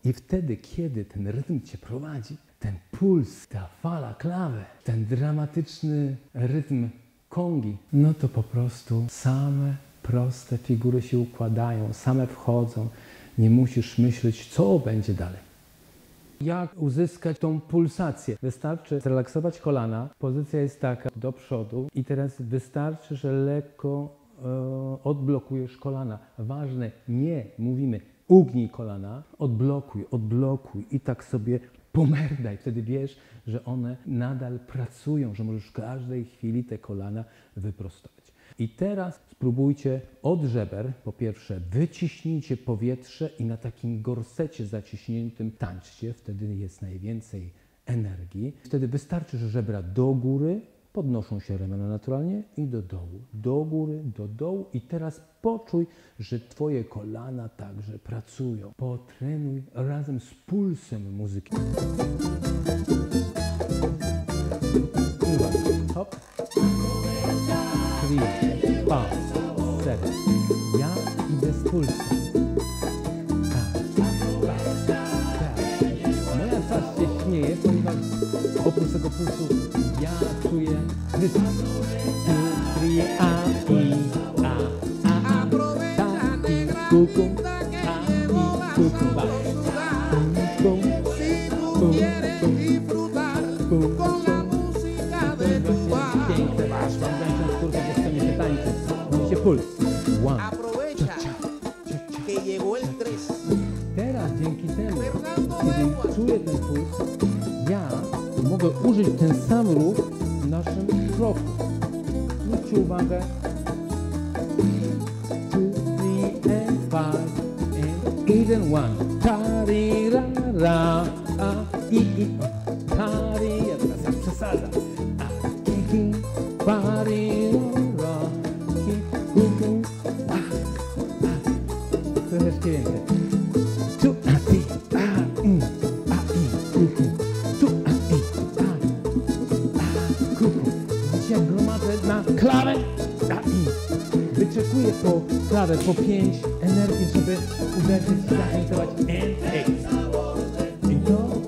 I wtedy, kiedy ten rytm cię prowadzi, ten puls, ta fala klawy, ten dramatyczny rytm kongi, no to po prostu same proste figury się układają, same wchodzą. Nie musisz myśleć, co będzie dalej. Jak uzyskać tą pulsację? Wystarczy zrelaksować kolana, pozycja jest taka do przodu i teraz wystarczy, że lekko odblokujesz kolana. Ważne, nie mówimy ugnij kolana, odblokuj i tak sobie pomerdaj. Wtedy wiesz, że one nadal pracują, że możesz w każdej chwili te kolana wyprostować. I teraz spróbujcie od żeber, po pierwsze wyciśnijcie powietrze i na takim gorsecie zaciśniętym tańczcie, wtedy jest najwięcej energii. Wtedy wystarczy, że żebra do góry, podnoszą się ramiona naturalnie i do dołu, do góry, do dołu i teraz poczuj, że twoje kolana także pracują. Potrenuj razem z pulsem muzyki. Hop. 3, 5, 7. Ja idę z pulsem. Moja twarz się śmieje, ponieważ oprócz tego pulsu ja czuję rytm. 2, 3, a, i, a, a, ta, i, kukum, a, i, kukum, ba. Bum, bum, bum, bum. Piękne, masz, mam tańczę skórkę, bo chcemy się tańczyć. Widzicie puls. 1. Teraz dzięki temu, kiedy czuję ten puls, ja mogę użyć ten sam ruch w naszym kroku. Zwróćcie uwagę. 2, 3 and 5 and 8 and 1. Tari ra ra, a i tari, ja teraz jak przesada. Body rocking, troszeczkę więcej. Tu a ti, a i, tu a i, kuku. Dzisiaj gromadzę na klawę, a i. Wyczekuję po klawę, po 5 energii, żeby uderzyć, zachęcać and 8. I to